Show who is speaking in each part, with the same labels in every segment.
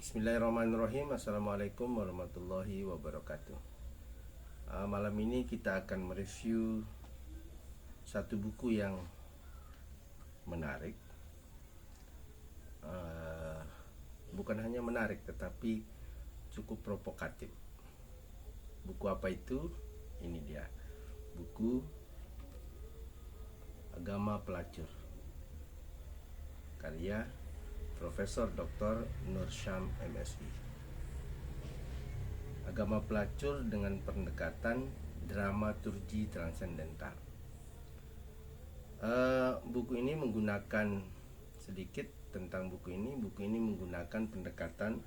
Speaker 1: Bismillahirrahmanirrahim. Assalamualaikum warahmatullahi wabarakatuh. Malam ini kita akan mereview satu buku yang menarik. Bukan hanya menarik, tetapi cukup provokatif. Buku apa itu? Ini dia, buku Agama Pelacur, karya Profesor Dr. Nur Syam MSI. Agama Pelacur dengan pendekatan dramaturgi transendental. Buku ini menggunakan sedikit tentang buku ini. Buku ini menggunakan pendekatan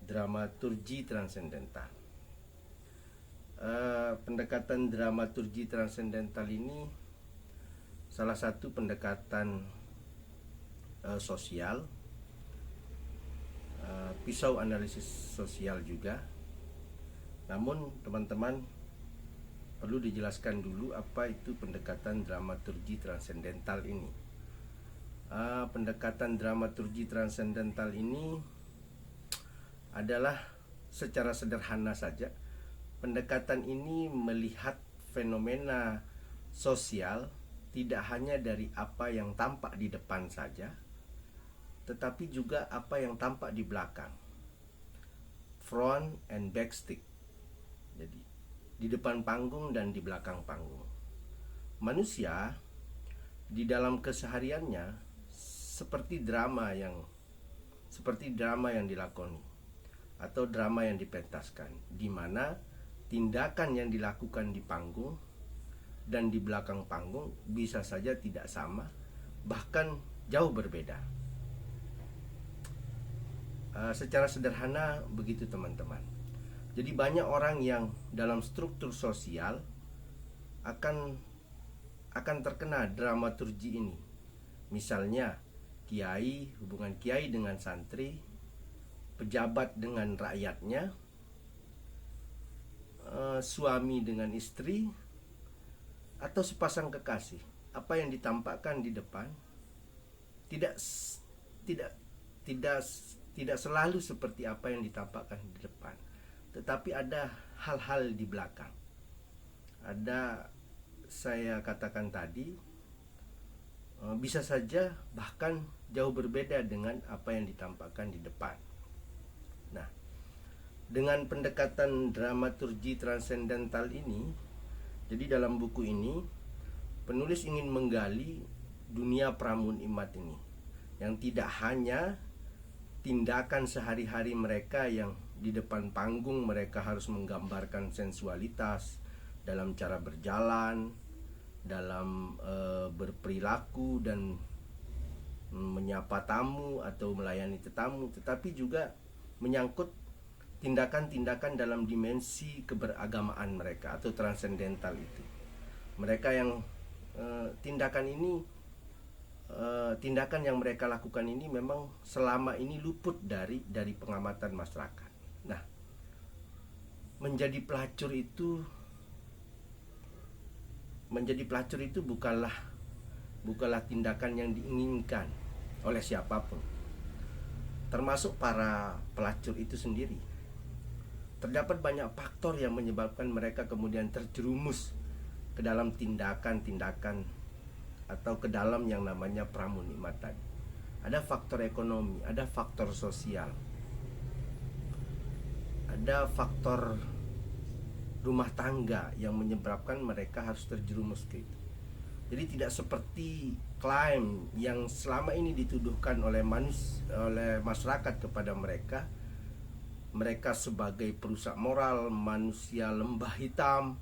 Speaker 1: dramaturgi transendental. Pendekatan dramaturgi transendental ini salah satu pendekatan sosial, pisau analisis sosial juga. Namun teman-teman perlu dijelaskan dulu apa itu pendekatan dramaturgi transendental ini. Pendekatan dramaturgi transendental ini adalah secara sederhana saja, pendekatan ini melihat fenomena sosial tidak hanya dari apa yang tampak di depan saja, tetapi juga apa yang tampak di belakang, front and back stick. Jadi di depan panggung dan di belakang panggung. Manusia di dalam kesehariannya seperti drama yang dilakoni atau drama yang dipentaskan, di mana tindakan yang dilakukan di panggung dan di belakang panggung bisa saja tidak sama, bahkan jauh berbeda. Secara sederhana begitu teman-teman. Jadi banyak orang yang dalam struktur sosial akan terkena dramaturgi ini. Misalnya kiai, hubungan kiai dengan santri, pejabat dengan rakyatnya, suami dengan istri, atau sepasang kekasih. Apa yang ditampakkan di depan tidak selalu seperti apa yang ditampakkan di depan, tetapi ada hal-hal di belakang. Ada, saya katakan tadi, bisa saja bahkan jauh berbeda dengan apa yang ditampakkan di depan. Nah, dengan pendekatan dramaturgi transendental ini, jadi dalam buku ini penulis ingin menggali dunia pramunimat ini, yang tidak hanya tindakan sehari-hari mereka yang di depan panggung mereka harus menggambarkan sensualitas dalam cara berjalan, dalam berperilaku dan menyapa tamu atau melayani tetamu, tetapi juga menyangkut tindakan-tindakan dalam dimensi keberagamaan mereka atau transendental itu. Mereka yang tindakan yang mereka lakukan ini memang selama ini luput dari pengamatan masyarakat. Nah, menjadi pelacur itu bukanlah tindakan yang diinginkan oleh siapapun, termasuk para pelacur itu sendiri. Terdapat banyak faktor yang menyebabkan mereka kemudian terjerumus ke dalam tindakan-tindakan atau ke dalam yang namanya pramunimat tadi. Ada faktor ekonomi, ada faktor sosial, ada faktor rumah tangga yang menyebabkan mereka harus terjerumus ke itu. Jadi tidak seperti klaim yang selama ini dituduhkan oleh masyarakat kepada mereka sebagai perusak moral, manusia lembah hitam.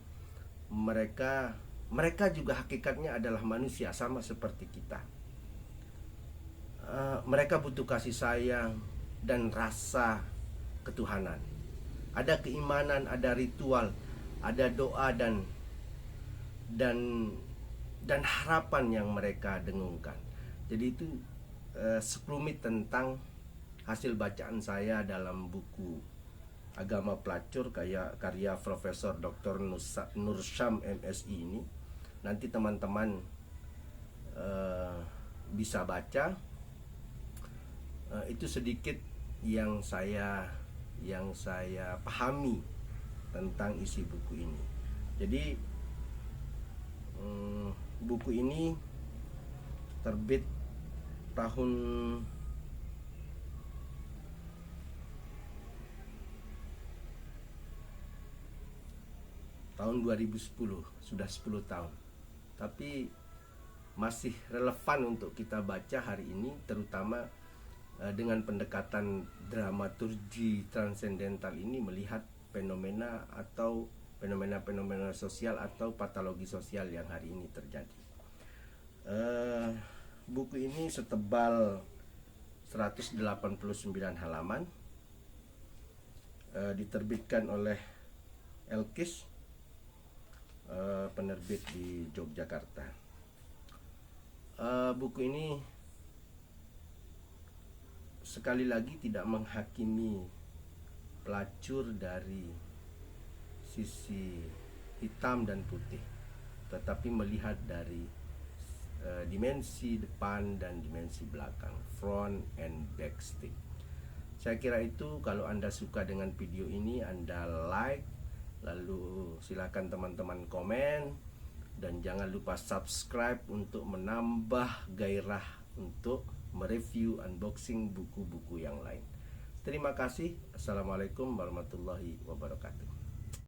Speaker 1: Mereka juga hakikatnya adalah manusia sama seperti kita. Mereka butuh kasih sayang dan rasa ketuhanan. Ada keimanan, ada ritual, ada doa dan harapan yang mereka dengungkan. Jadi itu sekelumit tentang hasil bacaan saya dalam buku Agama Pelacur karya Profesor Dr. Nur Syam MSI ini. Nanti teman-teman bisa baca. Itu sedikit yang saya pahami tentang isi buku ini. Jadi buku ini terbit tahun 2010, sudah 10 tahun. Tapi masih relevan untuk kita baca hari ini, terutama dengan pendekatan dramaturgi transendental ini, melihat fenomena sosial atau patologi sosial yang hari ini terjadi. Buku ini setebal 189 halaman, diterbitkan oleh Elkis, penerbit di Yogyakarta. Buku ini sekali lagi tidak menghakimi pelacur dari sisi hitam dan putih, tetapi melihat dari dimensi depan dan dimensi belakang, front and back stick. Saya kira itu. Kalau Anda suka dengan video ini, Anda like, lalu silakan teman-teman komen, dan jangan lupa subscribe untuk menambah gairah untuk mereview unboxing buku-buku yang lain. Terima kasih. Assalamualaikum warahmatullahi wabarakatuh.